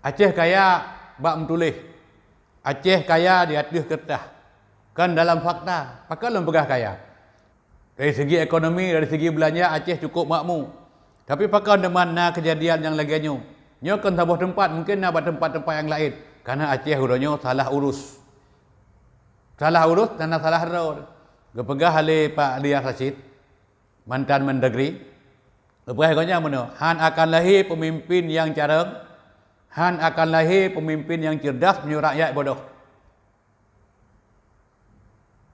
Aceh kaya bak mentulih. Aceh kaya di atas kertas. Kan dalam fakta, pakai dalam pegah kaya. Dari segi ekonomi, dari segi belanja, Aceh cukup makmur. Tapi pakai ada mana kejadian yang laginya. Nyo kan sebuah tempat, mungkin nak buat tempat-tempat yang lain. Karena Aceh urusnya salah urus. Salah urus dan salah roh. Gepegah oleh Pak Lia Rashid, mantan Mendagri. Gepegah katanya mana? Han akan lahir pemimpin yang careng. Han akan lahir pemimpin yang cerdas menyuruh rakyat bodoh.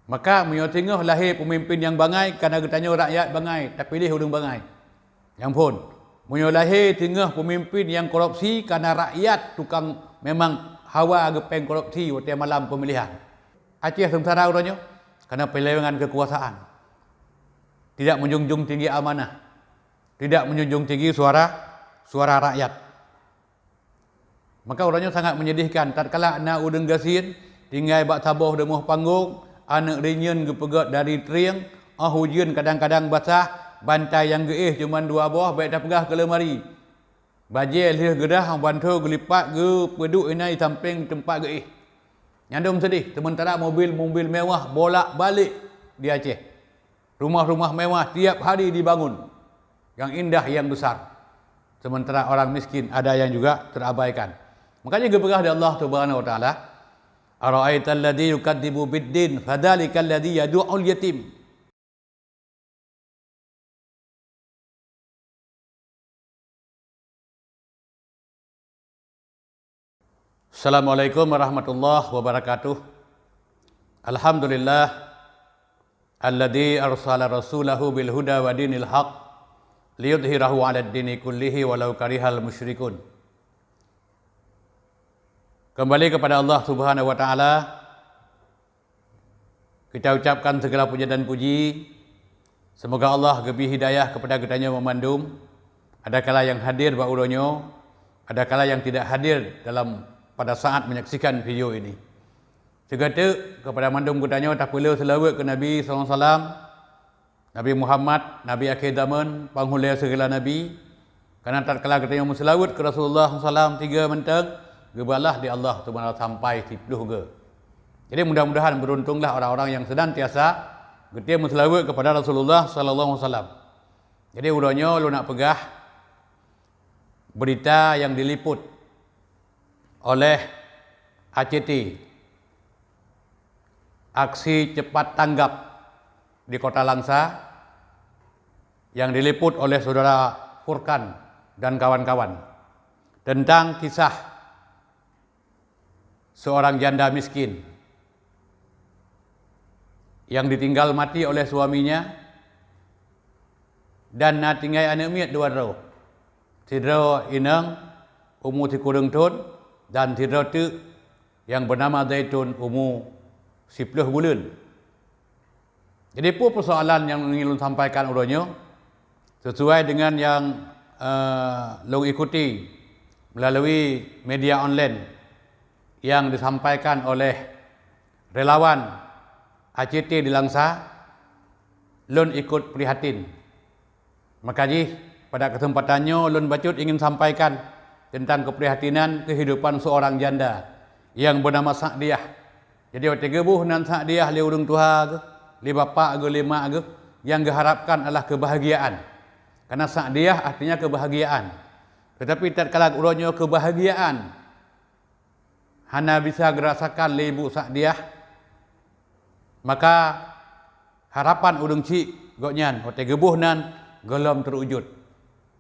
Maka menyotengah lahir pemimpin yang bangai kerana katanya rakyat bangai, tak pilih orang bangai. Yang pun, menyuruh lahir tengah pemimpin yang korupsi kerana rakyat tukang memang hawa gepeng korupsi waktu malam pemilihan. Aceh sengsara orangnya kerana pelewangan kekuasaan. Tidak menjunjung tinggi amanah. Tidak menjunjung tinggi suara rakyat. Maka orangnya sangat menyedihkan. Tatkala anak udeng gasin, tinggal bak tabuh demuh panggung, anak rinyan gepegat dari triang, hujan kadang-kadang basah, bantai yang geih cuma 2 buah, baik dah pegah ke lemari. Bajil lih gedah, bantu gelipat ge peduk inai samping tempat geih. Nyandung sedih, sementara mobil-mobil mewah bolak-balik di Aceh. Rumah-rumah mewah tiap hari dibangun. Yang indah, yang besar. Sementara orang miskin ada yang juga terabaikan. Makanya gepegah dari Allah Subhanahu wa taala, ara'aital ladzi yukadzibu biddin fadzalikal ladzi yad'ul yatim. Assalamualaikum warahmatullahi wabarakatuh. Alhamdulillah alladzi arsala rasulahu bil huda wa dinil haq liyudhhirahu 'alad dini kullihi walau karihal musyrikun. Kembali kepada Allah Subhanahu wa taala, kita ucapkan segala puja dan puji. Semoga Allah gebi hidayah kepada kitanya memandum. Ada kala yang hadir ba'uronyo, ada kala yang tidak hadir pada saat menyaksikan video ini. Segala kepada mandum kitanya tak perlu selawat ke Nabi SAW, Nabi Muhammad, Nabi akhir zaman, penghulu segala Nabi. Karena tak kala kitanya selawat ke Rasulullah SAW 3 mentang, gebalah di Allah Subhanahu sampai 10 ge. Jadi mudah-mudahan beruntunglah orang-orang yang senantiasa getia menselawat kepada Rasulullah sallallahu alaihi wasallam. Jadi udahnya lu nak pegah berita yang diliput oleh ACT, aksi cepat tanggap di Kota Langsa, yang diliput oleh saudara Furkan dan kawan-kawan, tentang kisah seorang janda miskin yang ditinggal mati oleh suaminya dan tinggal anak miat 2 roh. Tidro inang umur 30 tahun dan tidro tu yang bernama Zaitun umur 10 bulan. Jadi pun persoalan yang ingin sampaikan urutnya sesuai dengan yang long ikuti melalui media online yang disampaikan oleh relawan ACT di Langsa, Lun ikut prihatin. Makanya pada kesempatannya Lun Bacut ingin sampaikan tentang keprihatinan kehidupan seorang janda yang bernama Sa'diah. Jadi waktu gebuh nan Sa'diah li urang tuha ke, li bapa ke, li mak ke, yang diharapkan adalah kebahagiaan. Karena Sa'diah artinya kebahagiaan. Tetapi tatkala urangnya kebahagiaan hana bisa gerasakan ibu Sa'diah, maka harapan udung cik goknyan waktu gebuh nan gelom terwujud.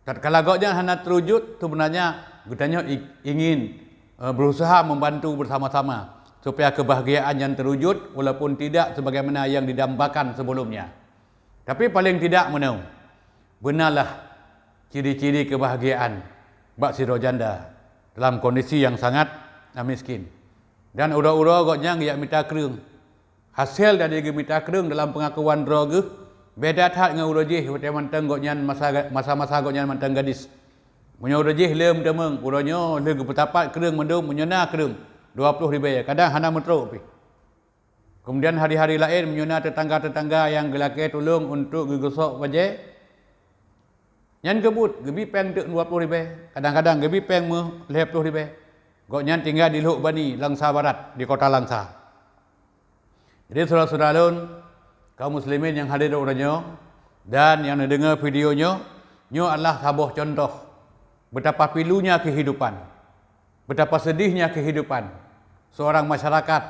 Tatkala goknyan hana terwujud, sebenarnya gutanya ingin berusaha membantu bersama-sama supaya kebahagiaan yang terwujud walaupun tidak sebagaimana yang didambakan sebelumnya. Tapi paling tidak menau benarlah ciri-ciri kebahagiaan bak si janda dalam kondisi yang sangat miskin. Dan ura-ura goknya ngiak minta kereng. Hasil dari minta kereng dalam pengakuan droge beda tak dengan urajih waktu manteng goknya masa-masa goknya manteng gadis. Punya urajih lem temeng, uranya le gepetapat kereng mendung menyena kereng 20 ribu. Kadang hana metro pi. Kemudian hari-hari lain menyena tetangga-tetangga yang gelake tolong untuk gegosok wajah. Yang kebut gebi peng tek 20 ribu. Kadang-kadang gebi peng 50 ribu. Goknya tinggal di Luk Bani, Langsa Barat, di kota Langsa. Jadi saudara-saudara lun, kaum muslimin yang hadir orangnya dan yang mendengar videonya, nyo adalah sebuah contoh betapa pilunya kehidupan, betapa sedihnya kehidupan seorang masyarakat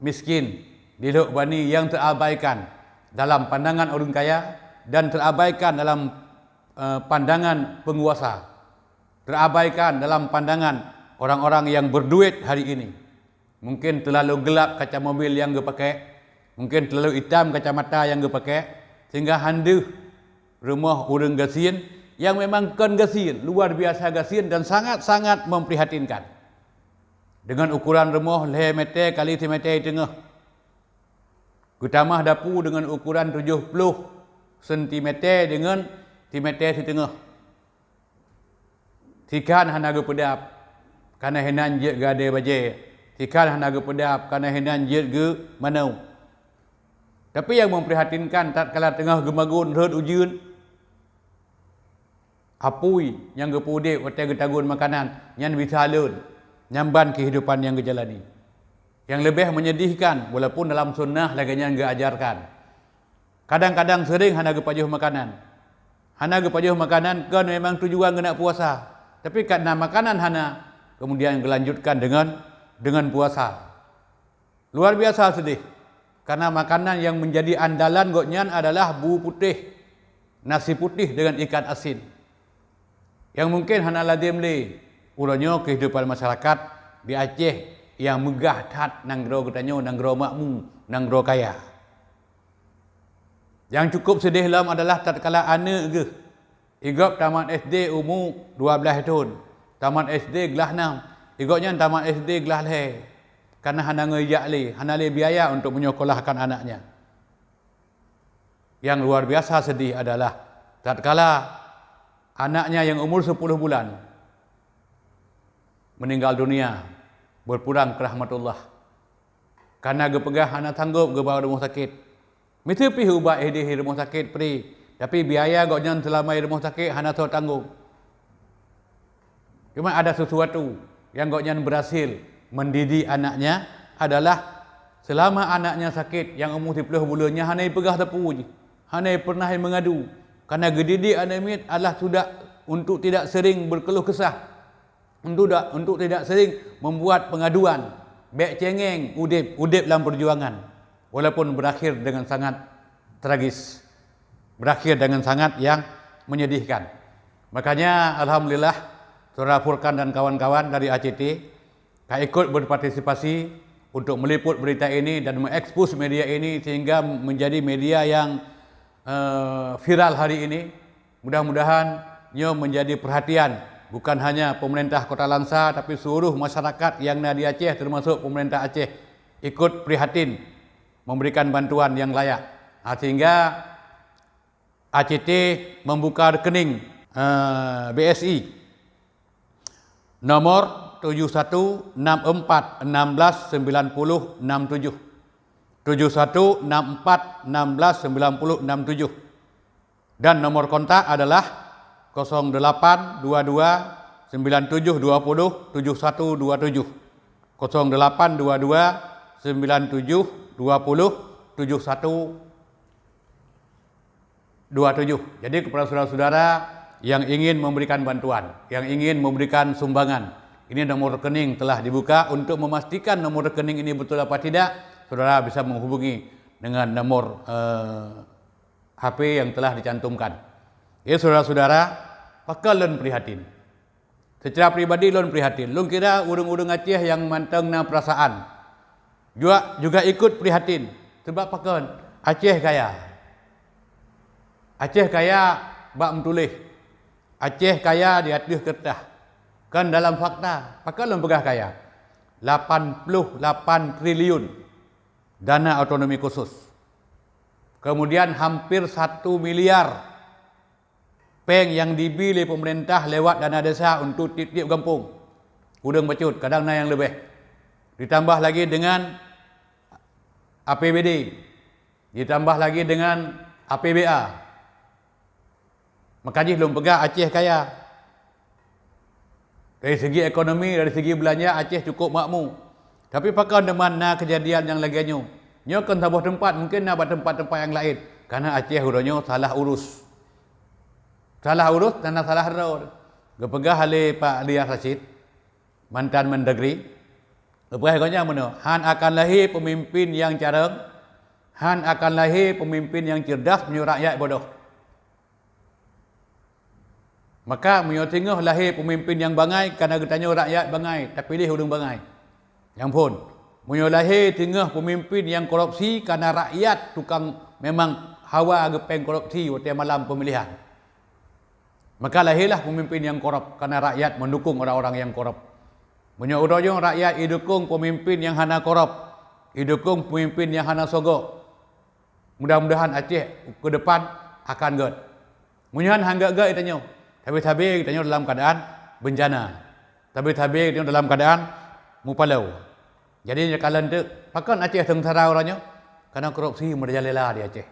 miskin di Luk Bani yang terabaikan dalam pandangan orang kaya dan terabaikan dalam pandangan penguasa, terabaikan dalam pandangan orang-orang yang berduit hari ini. Mungkin terlalu gelap kaca mobil yang dia pakai, mungkin terlalu hitam kacamata yang dia pakai, sehingga handu rumah orang gasien yang memang kan gasien, luar biasa gasien dan sangat-sangat memprihatinkan. Dengan ukuran rumah 5 meter kali 3 meter tengah. Kutamah dapur dengan ukuran 70 cm dengan 3 meter setengah. Tikan hanaga pedap karena henan je gade baje. Tikan hanaga pedap karena henan je ge manau. Tapi yang memprihatinkan tatkala tengah gemagun reut ujun apui yang gepude hotel getagun makanan yang bisa leun nyamban kehidupan yang gejalani. Yang lebih menyedihkan walaupun dalam sunnah lagi yang geajarkan. Kadang-kadang sering hanaga pajuh makanan. Hanaga pajuh makanan kan memang tujuan kena puasa. Tapi karena makanan hana kemudian dilanjutkan dengan puasa. Luar biasa sedih. Karena makanan yang menjadi andalan goknyan adalah bu putih, nasi putih dengan ikan asin. Yang mungkin hana ladim li. Ulanya kehidupan masyarakat di Aceh yang megah tat nanggro katanya nanggro makmum, nanggro kaya. Yang cukup sedih lam adalah tatkala anak ke igop tamat SD umur 12 tahun. Tamat SD gelah 6. Igopnya tamat SD gelah le. Karena hana ngejak li, hana li biaya untuk menyekolahkan anaknya. Yang luar biasa sedih adalah tatkala anaknya yang umur 10 bulan meninggal dunia, berpulang ke rahmatullah. Karena gepegah hana tanggup ge bawa rumah sakit. Mesti pi ubat di rumah sakit pri. Tapi biaya goknya selama di rumah sakit hana tahu tanggung. Cuma ada sesuatu yang goknya berhasil mendidik anaknya adalah selama anaknya sakit yang umur 10 bulannya hana pegah tepu je. Hana pernah mengadu. Karena gedidik anak mit adalah sudah untuk tidak sering berkeluh kesah. Untuk tidak sering membuat pengaduan. Bek cengeng udip dalam perjuangan. Walaupun berakhir dengan sangat tragis. Berakhir dengan sangat yang menyedihkan. Makanya alhamdulillah Saudara Furkan dan kawan-kawan dari ACT ikut berpartisipasi untuk meliput berita ini dan mengekspos media ini sehingga menjadi media yang viral hari ini. Mudah-mudahan ia menjadi perhatian bukan hanya pemerintah Kota Langsa tapi seluruh masyarakat yang ada di Aceh termasuk pemerintah Aceh ikut prihatin memberikan bantuan yang layak. Sehingga ACT membuka rekening BSI nomor 7164169067 7164169067 dan nomor kontak adalah 082297207127 082297207127. Jadi kepada saudara-saudara yang ingin memberikan bantuan, yang ingin memberikan sumbangan, ini nomor rekening telah dibuka. Untuk memastikan nomor rekening ini betul apa tidak, saudara bisa menghubungi dengan nomor HP yang telah dicantumkan. Ya saudara-saudara, pakal lun prihatin. Secara pribadi lun prihatin. Lun kira urang-urang Aceh yang manteng na perasaan juga ikut prihatin. Sebab pakal Aceh kaya. Aceh kaya bak mentulih. Aceh kaya di atas kertas. Kan dalam fakta, pakal lun pegah kaya. 88 triliun dana otonomi khusus. Kemudian hampir 1 miliar peng yang dibeli pemerintah lewat dana desa untuk tiap-tiap kampung. Udang bacut, kadang na yang lebih. Ditambah lagi dengan APBD. Ditambah lagi dengan APBA. Makanya belum pegah Aceh kaya. Dari segi ekonomi, dari segi belanja Aceh cukup makmur. Tapi pakai di mana kejadian yang laginya. Nyo kan tabuh tempat, mungkin nak buat tempat-tempat yang lain. Karena Aceh urusnya salah urus. Salah urus dan salah road. Gepegah oleh Pak Lias Rashid, mantan Mendagri. Gepegah katanya mana? Han akan lahir pemimpin yang careng. Han akan lahir pemimpin yang cerdas menyuruh rakyat bodoh. Maka menyuruh tengah lahir pemimpin yang bangai kerana katanya rakyat bangai, tak pilih hudung bangai. Yang pun menyuruh lahir tengah pemimpin yang korupsi kerana rakyat tukang memang hawa gepeng korupsi waktu malam pemilihan. Maka lahirlah pemimpin yang korup kerana rakyat mendukung orang-orang yang korup. Menyuruh rakyat didukung pemimpin yang hana korup, didukung pemimpin yang hana sogok. Mudah-mudahan Aceh ke depan akan gad. Munyahan hangga gad itanya. Tapi itanya dalam keadaan bencana. Tapi itanya dalam keadaan mupalau. Jadi kalau tu pakan Aceh sengsara orangnya kerana korupsi merajalela di Aceh.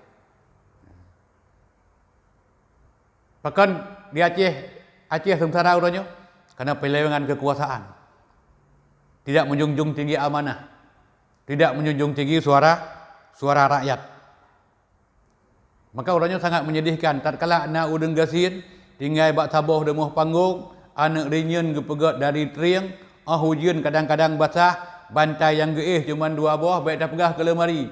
Pakan di Aceh sengsara orangnya kerana pelewengan kekuasaan. Tidak menjunjung tinggi amanah. Tidak menjunjung tinggi suara rakyat. Maka orangnya sangat menyedihkan. Tatkala anak udeng gasin, tinggal bak tabuh demuh panggung, anak rinyan gepegat dari triang, hujan kadang-kadang basah, bantai yang geih cuma 2 buah, baik dah pegah ke lemari.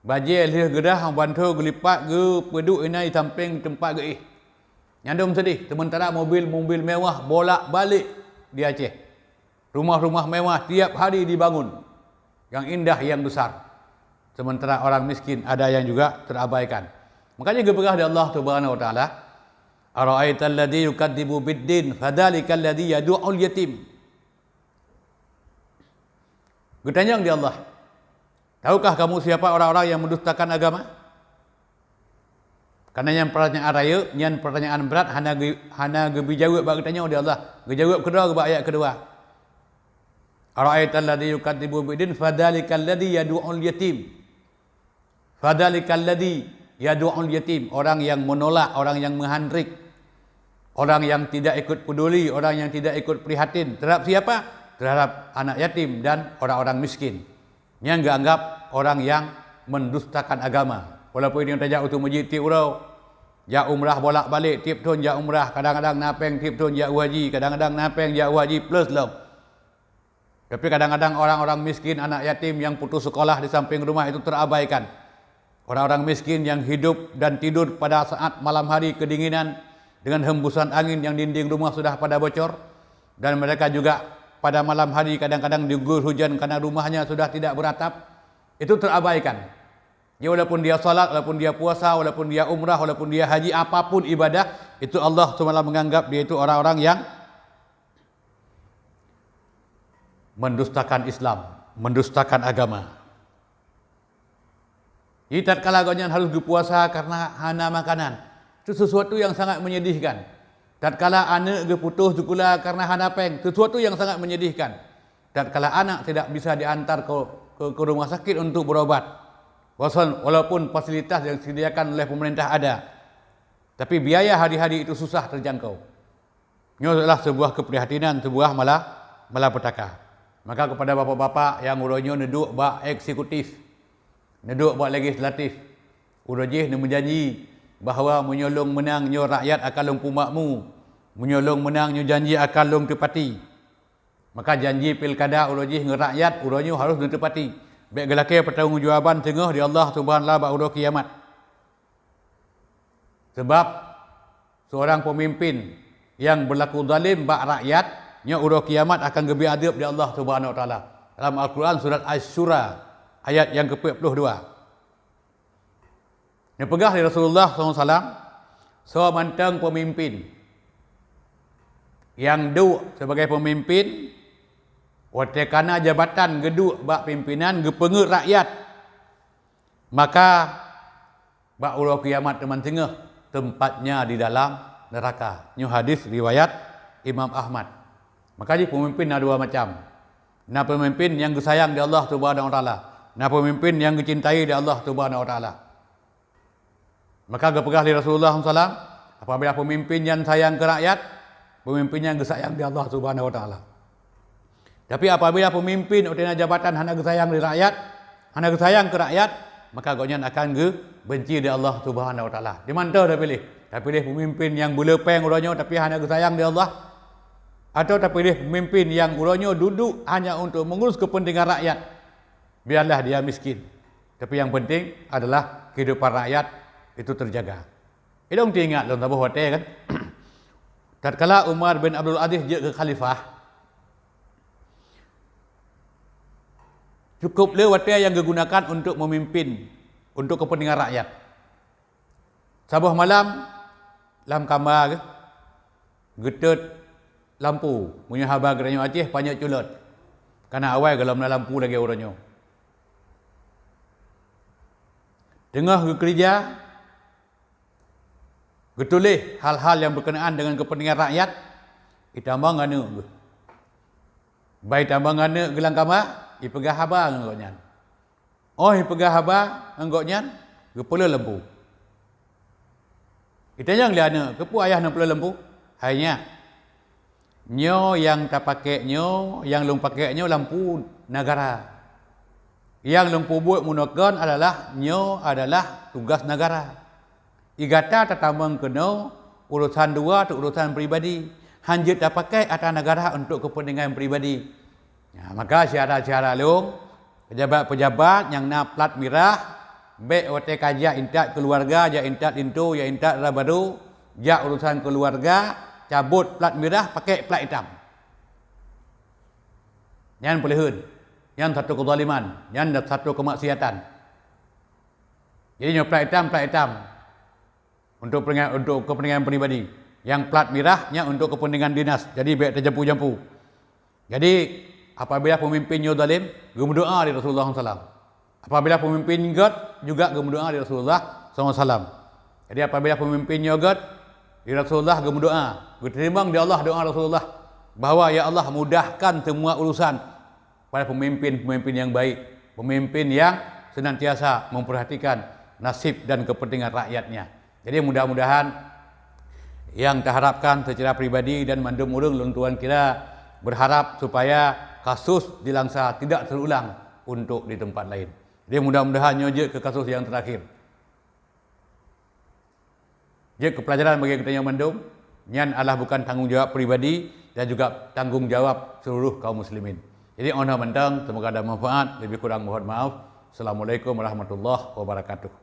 Bajil lih gedah, bantu gelipat ge peduk inai samping tempat geih. Nyandung sedih, sementara mobil mewah bolak-balik di Aceh. Rumah-rumah mewah tiap hari dibangun. Yang indah, yang besar. Sementara orang miskin ada yang juga terabaikan. Makanya geberah dari Allah Subhanahu wa taala, ara'aital ladzi yukadzibu bid-din fadzalikal ladzi yad'ul yatim. Bertanya di Allah, tahukah kamu siapa orang-orang yang mendustakan agama? Karena yang pertanyaan raya, yang pertanyaan berat hana gebi jawab bak bertanya di Allah. Gejawab kedua ke ayat kedua. Ara'aital ladzi yukadzibu bid-din fadzalikal ladzi yad'ul yatim. Fadzalikal ladzi yad'ul yatim, orang yang menolak, orang yang menghandrik, orang yang tidak ikut peduli, orang yang tidak ikut prihatin terhadap siapa? Terhadap anak yatim dan orang-orang miskin. Yang anggap orang yang mendustakan agama. Walaupun dia tajak untuk masjid tiap urau, jak umrah bolak-balik tiap tahun jak umrah, kadang-kadang napeng tiap tahun jak haji, kadang-kadang napeng jak haji plus lah. Tapi kadang-kadang orang-orang miskin, anak yatim yang putus sekolah di samping rumah itu terabaikan. Orang-orang miskin yang hidup dan tidur pada saat malam hari kedinginan dengan hembusan angin yang dinding rumah sudah pada bocor, dan mereka juga pada malam hari kadang-kadang diguyur hujan karena rumahnya sudah tidak beratap, itu terabaikan. Ya, walaupun dia salat, walaupun dia puasa, walaupun dia umrah, walaupun dia haji, apapun ibadah, itu Allah SWT menganggap dia itu orang-orang yang mendustakan Islam, mendustakan agama. Jadi tatkala kalian harus berpuasa karena hana makanan, itu sesuatu yang sangat menyedihkan. Tatkala anak putus sekolah karena hana peng, sesuatu yang sangat menyedihkan. Tatkala anak tidak bisa diantar ke rumah sakit untuk berobat, walaupun fasilitas yang disediakan oleh pemerintah ada, tapi biaya hari-hari itu susah terjangkau. Ini adalah sebuah keprihatinan, sebuah malapetaka. Maka kepada bapa-bapa yang urusnya neduk bak eksekutif, neduk bak legislatif, urujih menjanji bahawa menyolong menang nyo rakyat akan long pumakmu, menyolong menang nyo janji akan long tepati. Maka janji pilkada urujih ngerakyat urunyo harus ditepati. Baik gelake pertanggungjawaban tengah di Allah Subhanahu wa taala ba'da kiamat. Sebab seorang pemimpin yang berlaku zalim bak rakyat, nya urus kiamat akan gebi adab di Allah Subhanahu wa taala. Dalam Al-Quran surat Asy-Syura ayat yang ke-42. Ini pegah dari Rasulullah SAW, seorang pemimpin yang duduk sebagai pemimpin, watekana jabatan geduk bak pimpinan gepengek rakyat, maka bak urus kiamat teman tengah tempatnya di dalam neraka. Ini hadis riwayat Imam Ahmad. Maka jadi pemimpin ada 2 macam. Nah, pemimpin yang disayang di Allah Subhanahu wa taala, nah pemimpin yang dicintai di Allah Subhanahu wa taala. Maka gepegah di Rasulullah SAW, apabila pemimpin yang sayang ke rakyat, pemimpin yang disayang di Allah Subhanahu wa taala. Tapi apabila pemimpin utina jabatan hana sayang di rakyat, hana sayang ke rakyat, maka agaknya akan benci di Allah Subhanahu wa taala. Di mana dah pilih? Dah pilih pemimpin yang belepeng urangnya tapi hana sayang di Allah, atau dah pilih pemimpin yang urangnya duduk hanya untuk mengurus kepentingan rakyat. Biarlah dia miskin, tapi yang penting adalah kehidupan rakyat itu terjaga. Idong ingat dalam tabuh hotel kan. Tatkala Umar bin Abdul Aziz je ke khalifah, cukup le hotel yang digunakan untuk memimpin untuk kepentingan rakyat. Sabuh malam dalam kamar getut lampu, punya haba geranyo Aceh banyak culot. Karena awal kalau mana lampu lagi orangnya. Tengah ke kerja, getulih hal-hal yang berkenaan dengan kepentingan rakyat, itambang ngana. Baik tambang ngana gelang kamar, ipegah haba ngoknya. Oh, ipegah haba ngoknya, gepula lampu. Itanya ngliana, kepu ayah nak pula lampu? Hanya nyo yang tak pakai nyo, yang lung pakai nyo lampu negara. Yang lampu buat munakan adalah nyo adalah tugas negara. Igata tatambang kena urusan dua atau urusan pribadi. Hanjut tak pakai atas negara untuk kepentingan pribadi. Ya, maka syarat-syarat lung pejabat-pejabat yang nak plat merah, baik hotel kaja intat keluarga, ja intat intu, ya intat baru, ja urusan keluarga, cabut plat merah pakai plat hitam. Yang pelihun, yang satu kezaliman, yang satu kemaksiatan. Jadi nyo plat hitam untuk kepentingan pribadi. Yang plat merahnya untuk kepentingan dinas. Jadi baik terjampu-jampu. Jadi apabila pemimpinnya zalim, berdoa di Rasulullah SAW. Apabila pemimpin God juga berdoa di Rasulullah SAW. Jadi apabila pemimpinnya God di Rasulullah berdoa, diterima di Allah doa Rasulullah bahwa ya Allah mudahkan semua urusan pada pemimpin-pemimpin yang baik, pemimpin yang senantiasa memperhatikan nasib dan kepentingan rakyatnya. Jadi mudah-mudahan yang terharapkan secara pribadi dan mandum urung luntuan kita berharap supaya kasus di Langsa tidak terulang untuk di tempat lain. Jadi mudah-mudahan nyojek ke kasus yang terakhir. Jadi kepelajaran bagi kita yang mandum, nyan adalah bukan tanggungjawab pribadi dan juga tanggungjawab seluruh kaum muslimin. Jadi ona mentang, semoga ada manfaat, lebih kurang mohon maaf. Assalamualaikum warahmatullahi wabarakatuh.